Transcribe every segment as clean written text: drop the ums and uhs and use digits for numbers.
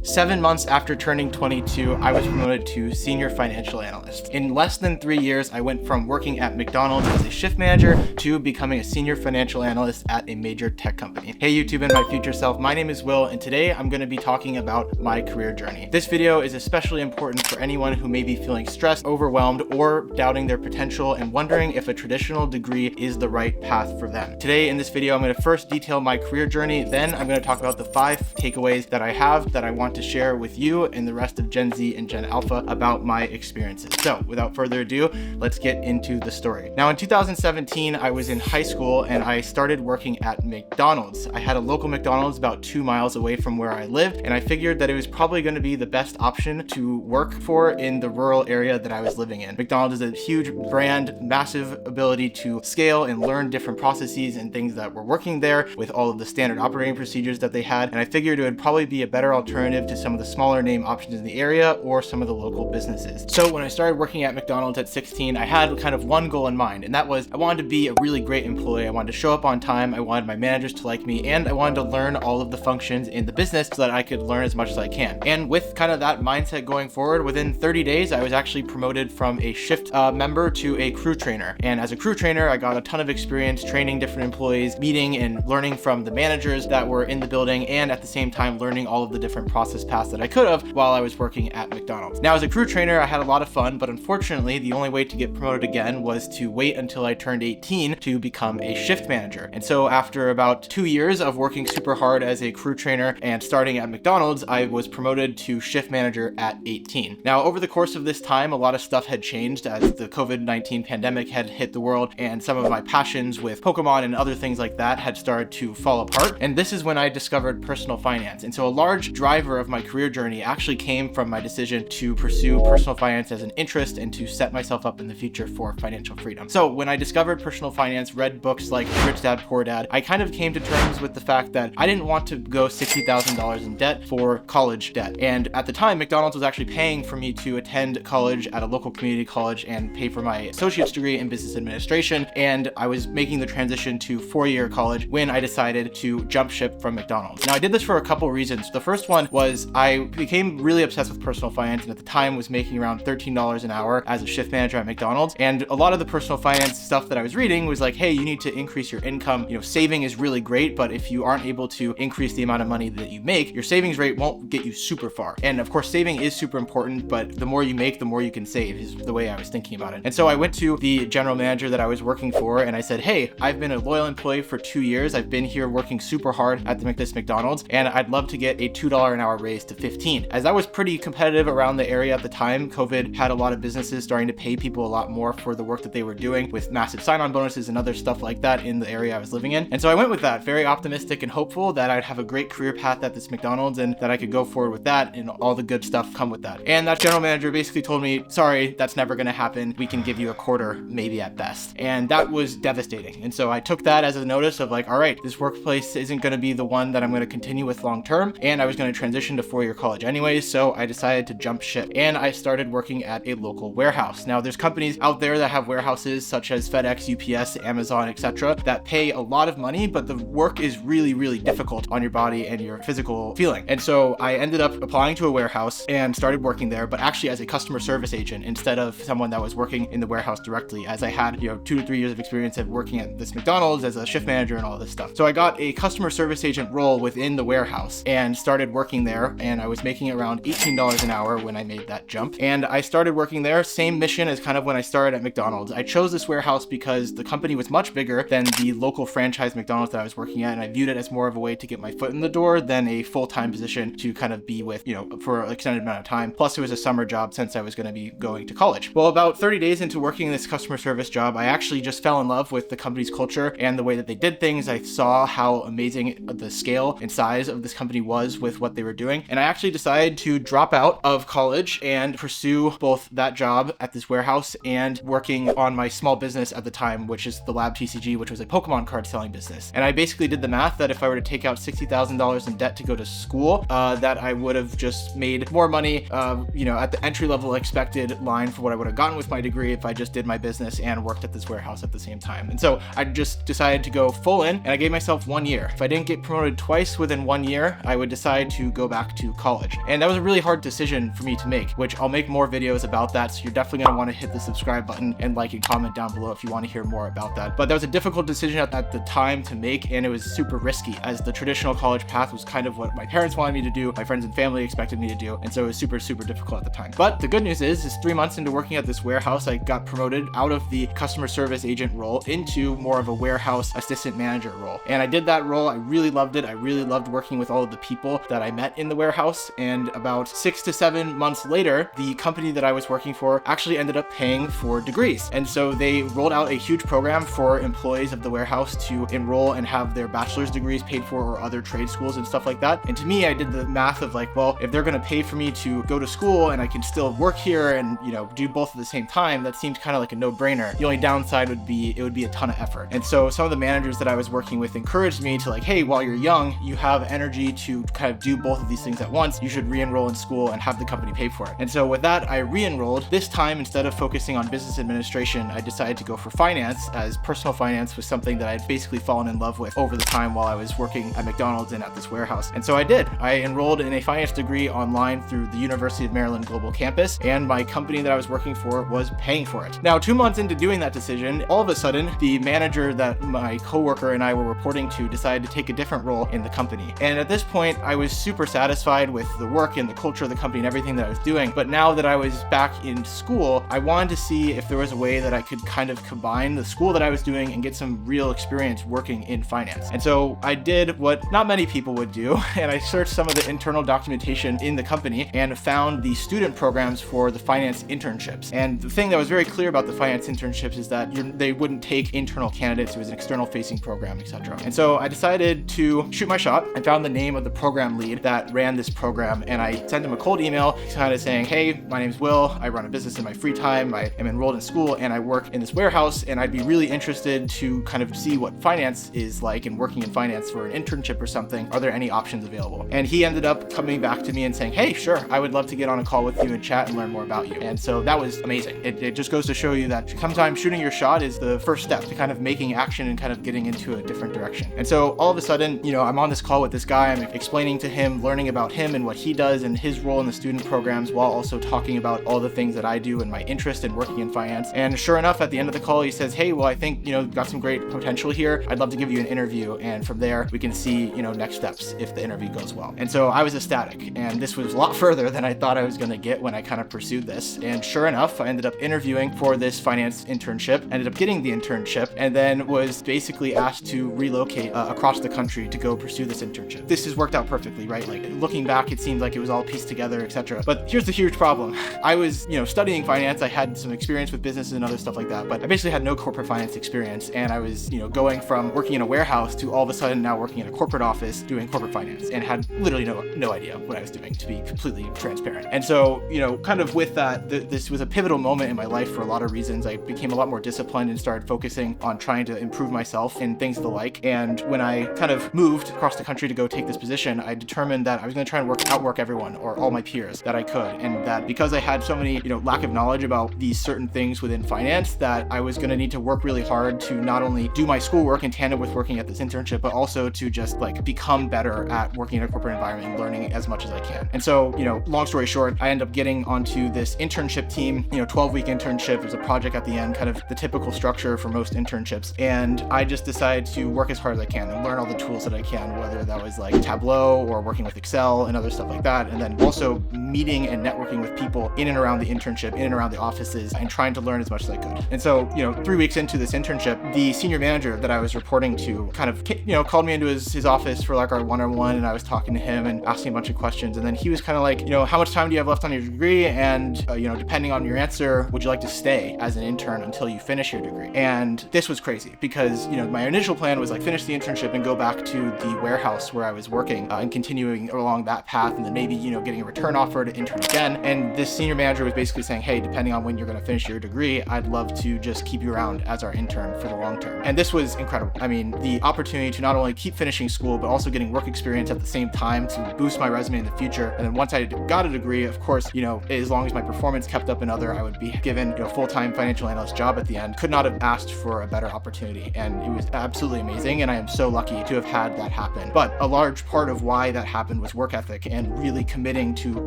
7 months after turning 22, I was promoted to Senior Financial Analyst. In less than 3 years, I went from working at McDonald's as a shift manager to becoming a Senior Financial Analyst at a major tech company. Hey YouTube and my future self, my name is Will, and today I'm going to be talking about my career journey. This video is especially important for anyone who may be feeling stressed, overwhelmed, or doubting their potential and wondering if a traditional degree is the right path for them. Today in this video, I'm going to first detail my career journey, then I'm going to talk about the 5 takeaways that I have that I want to share with you and the rest of Gen Z and Gen Alpha about my experiences. So without further ado, let's get into the story. Now in 2017, I was in high school and I started working at McDonald's. I had a local McDonald's about 2 miles away from where I lived, and I figured that it was probably going to be the best option to work for in the rural area that I was living in. McDonald's is a huge brand, massive ability to scale and learn different processes and things that were working there with all of the standard operating procedures that they had, and I figured it would probably be a better alternative to some of the smaller name options in the area or some of the local businesses. So when I started working at McDonald's at 16, I had kind of one goal in mind, and that was I wanted to be a really great employee. I wanted to show up on time, I wanted my managers to like me, and I wanted to learn all of the functions in the business so that I could learn as much as I can. And with kind of that mindset going forward, within 30 days, I was actually promoted from a shift member to a crew trainer. And as a crew trainer, I got a ton of experience training different employees, meeting and learning from the managers that were in the building, and at the same time learning all of the different process paths that I could have while I was working at McDonald's. Now as a crew trainer, I had a lot of fun, but unfortunately the only way to get promoted again was to wait until I turned 18 to become a shift manager. And so after about 2 years of working super hard as a crew trainer and starting at McDonald's, I was promoted to shift manager at 18. Now over the course of this time, a lot of stuff had changed as the COVID-19 pandemic had hit the world, and some of my passions with Pokemon and other things like that had started to fall apart. And this is when I discovered personal finance. And so a large driver of my career journey actually came from my decision to pursue personal finance as an interest and to set myself up in the future for financial freedom. So when I discovered personal finance, read books like Rich Dad, Poor Dad, I kind of came to terms with the fact that I didn't want to go $60,000 in debt for college debt. And at the time, McDonald's was actually paying for me to attend college at a local community college and pay for my associate's degree in business administration. And I was making the transition to 4-year college when I decided to jump ship from McDonald's. Now I did this for a couple reasons. The first one was I became really obsessed with personal finance, and at the time was making around $13 an hour as a shift manager at McDonald's. And a lot of the personal finance stuff that I was reading was like, hey, you need to increase your income. You know, saving is really great, but if you aren't able to increase the amount of money that you make, your savings rate won't get you super far. And of course, saving is super important, but the more you make, the more you can save is the way I was thinking about it. And so I went to the general manager that I was working for and I said, hey, I've been a loyal employee for 2 years. I've been here working super hard at this McDonald's, and I'd love to get a $2 an hour raise to 15. As I was pretty competitive around the area at the time, COVID had a lot of businesses starting to pay people a lot more for the work that they were doing with massive sign-on bonuses and other stuff like that in the area I was living in. And so I went with that, very optimistic and hopeful that I'd have a great career path at this McDonald's and that I could go forward with that and all the good stuff come with that. And that general manager basically told me, sorry, that's never going to happen. We can give you a quarter, maybe at best. And that was devastating. And so I took that as a notice of like, all right, this workplace isn't going to be the one that I'm going to continue with long term, and I was going to transition to 4-year college anyways, so I decided to jump ship and I started working at a local warehouse. Now there's companies out there that have warehouses such as FedEx, UPS, Amazon, etc. that pay a lot of money, but the work is really, really difficult on your body and your physical feeling. And so I ended up applying to a warehouse and started working there, but actually as a customer service agent instead of someone that was working in the warehouse directly, as I had 2 to 3 years of experience at working at this McDonald's as a shift manager and all this stuff. So I got a customer service agent role within the warehouse and started working there, and I was making around $18 an hour when I made that jump. And I started working there, same mission as kind of when I started at McDonald's. I chose this warehouse because the company was much bigger than the local franchise McDonald's that I was working at, and I viewed it as more of a way to get my foot in the door than a full-time position to kind of be with, for an extended amount of time. Plus it was a summer job since I was going to be going to college. Well, about 30 days into working this customer service job, I actually just fell in love with the company's culture and the way that they did things. I saw how amazing the scale and size of this company was with what they were doing. And I actually decided to drop out of college and pursue both that job at this warehouse and working on my small business at the time, which is the Lab TCG, which was a Pokemon card selling business. And I basically did the math that if I were to take out $60,000 in debt to go to school, that I would have just made more money, at the entry level expected line for what I would have gotten with my degree if I just did my business and worked at this warehouse at the same time. And so I just decided to go full in, and I gave myself 1 year. If I didn't get promoted twice within 1 year, I would decide to go back back to college. And that was a really hard decision for me to make, which I'll make more videos about that. So you're definitely going to want to hit the subscribe button and like and comment down below if you want to hear more about that. But that was a difficult decision at the time to make, and it was super risky, as the traditional college path was kind of what my parents wanted me to do, my friends and family expected me to do, and so it was super difficult at the time. But the good news is 3 months into working at this warehouse, I got promoted out of the customer service agent role into more of a warehouse assistant manager role. And I did that role. I really loved it. I really loved working with all of the people that I met in the warehouse. And about 6 to 7 months later, the company that I was working for actually ended up paying for degrees. And so they rolled out a huge program for employees of the warehouse to enroll and have their bachelor's degrees paid for, or other trade schools and stuff like that. And to me, I did the math of like, well, if they're going to pay for me to go to school and I can still work here and, do both at the same time, that seems kind of like a no-brainer. The only downside would be it would be a ton of effort. And so some of the managers that I was working with encouraged me to like, hey, while you're young, you have energy to kind of do both of these things at once. You should re-enroll in school and have the company pay for it. And so with that, I re-enrolled. This time, instead of focusing on business administration, I decided to go for finance, as personal finance was something that I'd basically fallen in love with over the time while I was working at McDonald's and at this warehouse. And so I did. I enrolled in a finance degree online through the University of Maryland Global Campus, and my company that I was working for was paying for it. Now, 2 months into doing that decision, all of a sudden, the manager that my coworker and I were reporting to decided to take a different role in the company. And at this point, I was super satisfied with the work and the culture of the company and everything that I was doing. But now that I was back in school, I wanted to see if there was a way that I could kind of combine the school that I was doing and get some real experience working in finance. And so I did what not many people would do, and I searched some of the internal documentation in the company and found the student programs for the finance internships. And the thing that was very clear about the finance internships is that they wouldn't take internal candidates. It was an external facing program, etc. And so I decided to shoot my shot. I found the name of the program lead that ran this program, and I sent him a cold email kind of saying, hey, my name's Will. I run a business in my free time. I am enrolled in school and I work in this warehouse, and I'd be really interested to kind of see what finance is like and working in finance for an internship or something. Are there any options available? And he ended up coming back to me and saying, hey, sure, I would love to get on a call with you and chat and learn more about you. And so that was amazing. It just goes to show you that sometimes shooting your shot is the first step to kind of making action and kind of getting into a different direction. And so all of a sudden, I'm on this call with this guy. I'm explaining to him, learning about him and what he does and his role in the student programs, while also talking about all the things that I do and my interest in working in finance. And sure enough, at the end of the call, he says, hey, well, I think, got some great potential here. I'd love to give you an interview. And from there, we can see, next steps if the interview goes well. And so I was ecstatic. And this was a lot further than I thought I was going to get when I kind of pursued this. And sure enough, I ended up interviewing for this finance internship, ended up getting the internship, and then was basically asked to relocate across the country to go pursue this internship. This has worked out perfectly, right? Like looking back, it seemed like it was all pieced together, etc. But here's the huge problem. I was, studying finance. I had some experience with businesses and other stuff like that, but I basically had no corporate finance experience. And I was, going from working in a warehouse to all of a sudden now working in a corporate office doing corporate finance, and had literally no idea what I was doing, to be completely transparent. And so, kind of with that, this was a pivotal moment in my life for a lot of reasons. I became a lot more disciplined and started focusing on trying to improve myself and things of the like. And when I kind of moved across the country to go take this position, I determined that I was going to try and outwork everyone or all my peers that I could. And that because I had so many, lack of knowledge about these certain things within finance, that I was going to need to work really hard to not only do my schoolwork in tandem with working at this internship, but also to just like become better at working in a corporate environment and learning as much as I can. And so, long story short, I ended up getting onto this internship team, 12-week internship. There's a project at the end, kind of the typical structure for most internships. And I just decided to work as hard as I can and learn all the tools that I can, whether that was like Tableau or working with Excel and other stuff like that. And then also meeting and networking with people in and around the internship, in and around the offices, and trying to learn as much as I could. And so, 3 weeks into this internship, the senior manager that I was reporting to kind of, called me into his office for like our one-on-one, and I was talking to him and asking a bunch of questions. And then he was kind of like, how much time do you have left on your degree? And, depending on your answer, would you like to stay as an intern until you finish your degree? And this was crazy because, my initial plan was like finish the internship and go back to the warehouse where I was working and continuing along that path, and then maybe, getting a return offer offer to intern again. And this senior manager was basically saying, hey, depending on when you're going to finish your degree, I'd love to just keep you around as our intern for the long term. And this was incredible. I mean, the opportunity to not only keep finishing school, but also getting work experience at the same time to boost my resume in the future. And then once I got a degree, of course, as long as my performance kept up another, I would be given a full-time financial analyst job at the end. Could not have asked for a better opportunity. And it was absolutely amazing. And I am so lucky to have had that happen. But a large part of why that happened was work ethic and really committing to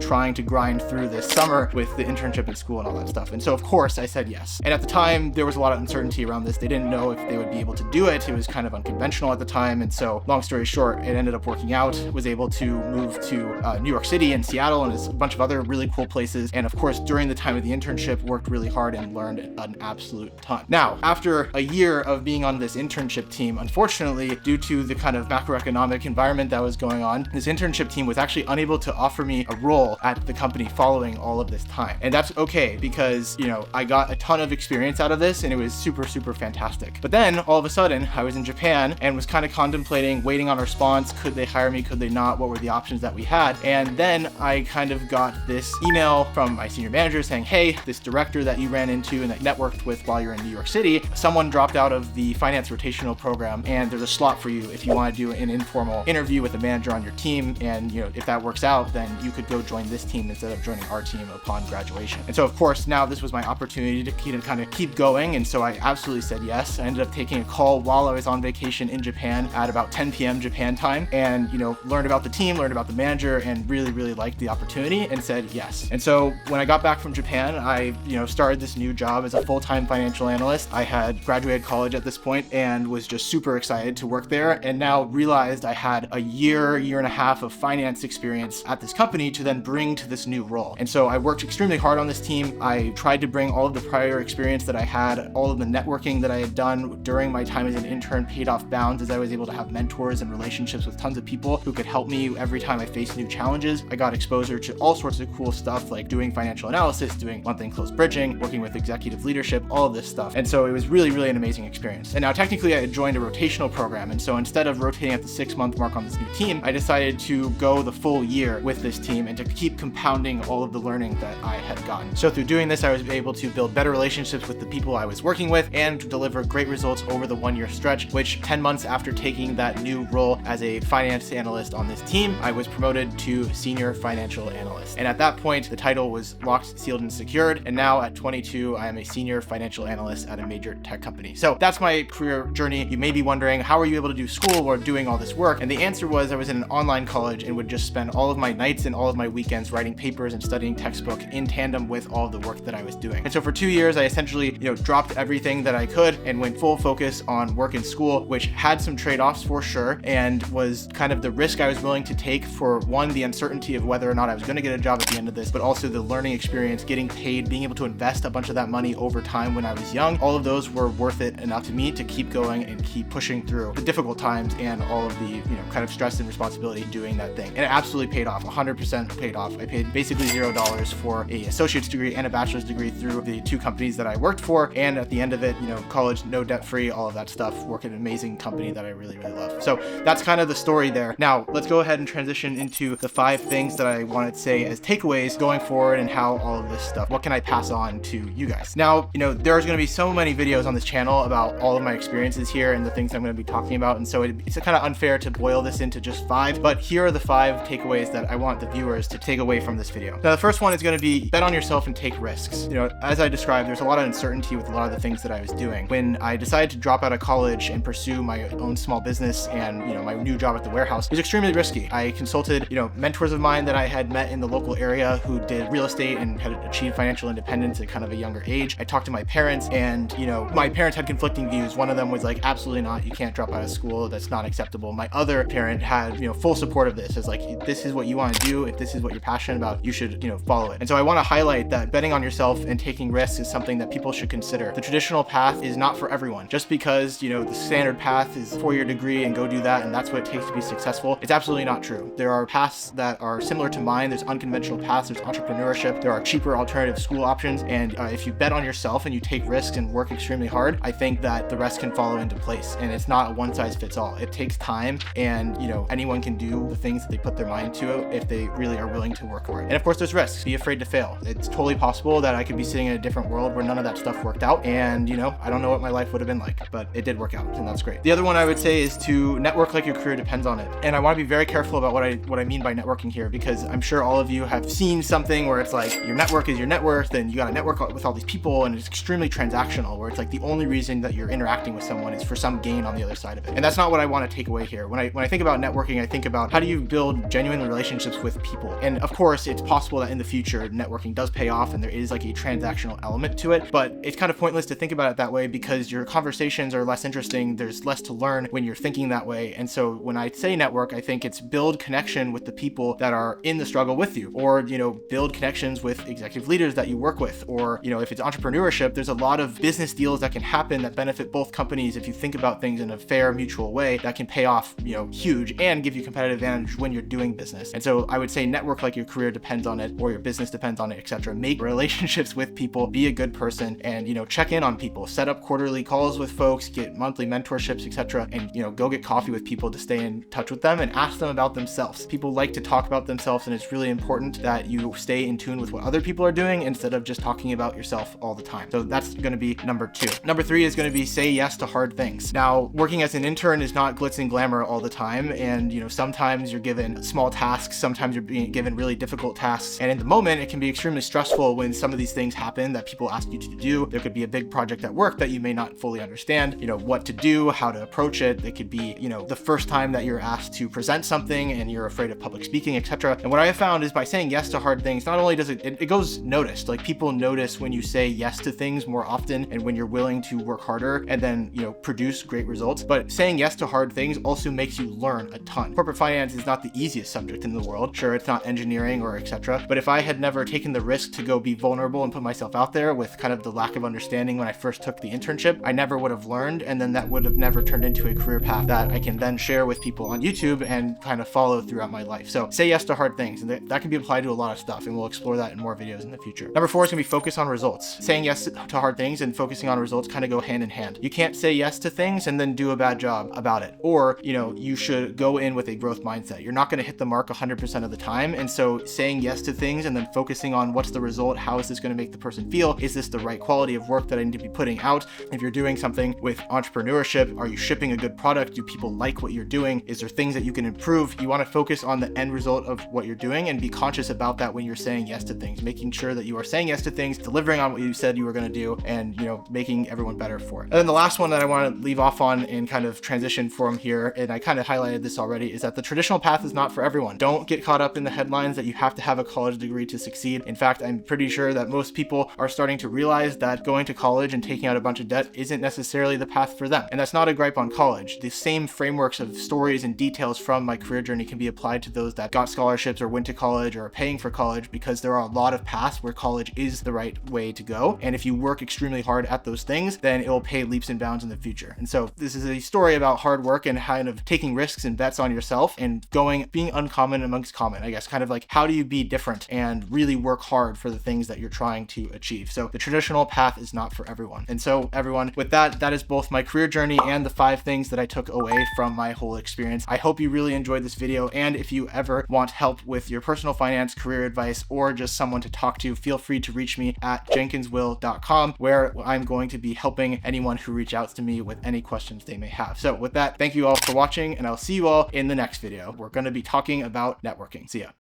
trying to grind through this summer with the internship at school and all that stuff. And so of course I said yes. And at the time, there was a lot of uncertainty around this. They didn't know if they would be able to do it. It was kind of unconventional at the time. And so long story short, it ended up working out. Was able to move to New York City and Seattle and a bunch of other really cool places. And of course, during the time of the internship, worked really hard and learned an absolute ton. Now, after a year of being on this internship team, unfortunately, due to the kind of macroeconomic environment that was going on, this internship team was actually unable to offer me a role at the company following all of this time. And that's okay because, I got a ton of experience out of this and it was super, super fantastic. But then all of a sudden I was in Japan and was kind of contemplating, waiting on a response. Could they hire me? Could they not? What were the options that we had? And then I kind of got this email from my senior manager saying, hey, this director that you ran into and that networked with while you're in New York City, someone dropped out of the finance rotational program and there's a slot for you if you want to do an informal interview with a manager on your team. And if that works out, then you could go join this team instead of joining our team upon graduation. And so of course, now this was my opportunity to kind of keep going. And so I absolutely said yes. I ended up taking a call while I was on vacation in Japan at about 10 p.m. Japan time and, learned about the team, learned about the manager and really, really liked the opportunity and said yes. And so when I got back from Japan, I, started this new job as a full-time financial analyst. I had graduated college at this point and was just super excited to work there and now realized I had a year and a half of finance experience at this company to then bring to this new role. And so I worked extremely hard on this team. I tried to bring all of the prior experience that I had, all of the networking that I had done during my time as an intern paid off bounds as I was able to have mentors and relationships with tons of people who could help me every time I faced new challenges. I got exposure to all sorts of cool stuff like doing financial analysis, doing month-end close bridging, working with executive leadership, all of this stuff. And so it was really, really an amazing experience. And now technically I had joined a rotational program. And so instead of rotating at the 6-month mark on this new team, I decided to go the full year with this team and to keep compounding all of the learning that I had gotten. So through doing this, I was able to build better relationships with the people I was working with and to deliver great results over the 1-year stretch, which 10 months after taking that new role as a finance analyst on this team, I was promoted to Senior Financial Analyst. And at that point, the title was locked, sealed, and secured. And now at 22, I am a Senior Financial Analyst at a major tech company. So that's my career journey. You may be wondering, how are you able to do school or doing all this work? And the answer was I was in an online college and would just spend all of my nights and all of my weekends writing papers and studying textbook in tandem with all of the work that I was doing. And so for 2 years, I essentially, dropped everything that I could and went full focus on work and school, which had some trade-offs for sure, and was kind of the risk I was willing to take for one, the uncertainty of whether or not I was going to get a job at the end of this, but also the learning experience, getting paid, being able to invest a bunch of that money over time when I was young. All of those were worth it enough to me to keep going and keep pushing through the difficult times and all of the, kind of stress and responsibility doing that thing. And it absolutely paid off, 100% paid off. I paid basically $0 for an associate's degree and a bachelor's degree through the 2 companies that I worked for. And at the end of it, college, no debt free, all of that stuff, work at an amazing company that I really, really love. So that's kind of the story there. Now let's go ahead and transition into the 5 things that I wanted to say as takeaways going forward and how all of this stuff, what can I pass on to you guys? Now, there's going to be so many videos on this channel about all of my experiences here and the things I'm going to be talking about. And so it's kind of unfair to boil this into just 5, but here are the 5 takeaways that I want the viewers to take away from this video. Now, the first one is going to be bet on yourself and take risks. As I described, there's a lot of uncertainty with a lot of the things that I was doing. When I decided to drop out of college and pursue my own small business and, my new job at the warehouse, it was extremely risky. I consulted, mentors of mine that I had met in the local area who did real estate and had achieved financial independence at kind of a younger age. I talked to my parents and, my parents had conflicting views. One of them was like, absolutely not, you can't drop out of school, that's not acceptable. My other parent had, full support of this. It's like, this is what you want to do. If this is what you're passionate about, you should, follow it. And so I want to highlight that betting on yourself and taking risks is something that people should consider. The traditional path is not for everyone. Just because, the standard path is 4-year degree and go do that and that's what it takes to be successful, it's absolutely not true. There are paths that are similar to mine. There's unconventional paths, there's entrepreneurship, there are cheaper alternative school options. And if you bet on yourself and you take risks and work extremely hard, I think that the rest can follow into place. And it's not a one size fits all. It takes time and, anyone can do the things that they put their mind to if they really are willing to work for it. And of course, there's risks. Be afraid to fail. It's totally possible that I could be sitting in a different world where none of that stuff worked out. And, I don't know what my life would have been like, but it did work out, and that's great. The other one I would say is to network like your career depends on it. And I want to be very careful about what I mean by networking here, because I'm sure all of you have seen something where it's like your network is your net worth, and you got to network with all these people, and it's extremely transactional, where it's like the only reason that you're interacting with someone is for some gain on the other side of it. And that's not what I want to take away here. When I think about networking, I think about how do you build genuine relationships with people. And of course, it's possible that in the future networking does pay off and there is like a transactional element to it, but it's kind of pointless to think about it that way because your conversations are less interesting. There's less to learn when you're thinking that way. And so when I say network, I think it's build connection with the people that are in the struggle with you, or build connections with executive leaders that you work with, or if it's entrepreneurship, there's a lot of business deals that can happen that benefit both companies if you think about things in a fair, mutual way that can pay off huge and give you competitive advantage when you're doing business. And so I would say network like your career depends on it, or your business depends on it, etc. Make relationships with people, be a good person, and check in on people, set up quarterly calls with folks, get monthly mentorships, etc. And go get coffee with people to stay in touch with them and ask them about themselves. People like to talk about themselves, and it's really important that you stay in tune with what other people are doing instead of just talking about yourself all the time. So that's going to be number 2. Number 3 is going to be say yes to hard things. Now, working as an intern is not glitz and glamour all the time, and sometimes you're given small tasks, sometimes you're being given really difficult tasks, and in the moment it can be extremely stressful when some of these things happen that people ask you to do. There could be a big project at work that you may not fully understand, what to do, how to approach it. It could be, the first time that you're asked to present something and you're afraid of public speaking, etc. And what I have found is by saying yes to hard things, not only does it goes noticed, like people notice when you say yes to things more often and when you're willing to work harder and then, produce great results. But saying yes to hard things also makes you learn a ton. Corporate finance is not the easiest subject in the world. Sure, it's not engineering or etc. But if I had never taken the risk to go be vulnerable and put myself out there with kind of the lack of understanding when I first took the internship, I never would have learned, and then that would have never turned into a career path that I can then share with people on YouTube and kind of follow throughout my life. So say yes to hard things, and that can be applied to a lot of stuff, and we'll explore that in more videos in the future. Number 4 is going to be focus on results. Saying yes to hard things and focusing on results kind of go hand in hand. You can't say yes to things and then do a bad job about it. Or, you should go in with a growth mindset. You're not going to hit the mark 100% of the time. And so saying yes to things and then focusing on what's the result, how is this going to make the person feel? Is this the right quality of work that I need to be putting out? If you're doing something with entrepreneurship, are you shipping a good product? Do people like what you're doing? Is there things that you can improve? You want to focus on the end result of what you're doing and be conscious about that when you're saying yes to things, making sure that you are saying yes to things, delivering on what you said you were going to do, and making everyone better for it. And then the last one that I want to leave off on and kind of transition from here, and I kind of highlighted this already, is that the traditional path is not for everyone. Don't get caught up in the headlines that you have to have a college degree to succeed. In fact, I'm pretty sure that most people are starting to realize that going to college and taking out a bunch of debt isn't necessarily the path for them. And that's not a gripe on college. The same frameworks of stories and details from my career journey can be applied to those that got scholarships or went to college or are paying for college, because there are a lot of paths where college is the right way to go. And if you work extremely hard at those things, then it will pay leaps and bounds in the future. And so this is a story about hard work and kind of taking risks and bets on yourself and being uncommon amongst common, I guess, kind of like how do you be different and really work hard for the things that you're trying to achieve. So the traditional path is not for everyone. And so everyone, with that is both my career journey and the 5 things that I took away from my whole experience. I hope you really enjoyed this video. And if you ever want help with your personal finance, career advice, or just someone to talk to, feel free to reach me at jenkinswill.com, where I'm going to be helping anyone who reach out to me with any questions they may have. So with that, thank you all for watching, and I'll see you all in the next video. We're going to be talking about networking. See ya.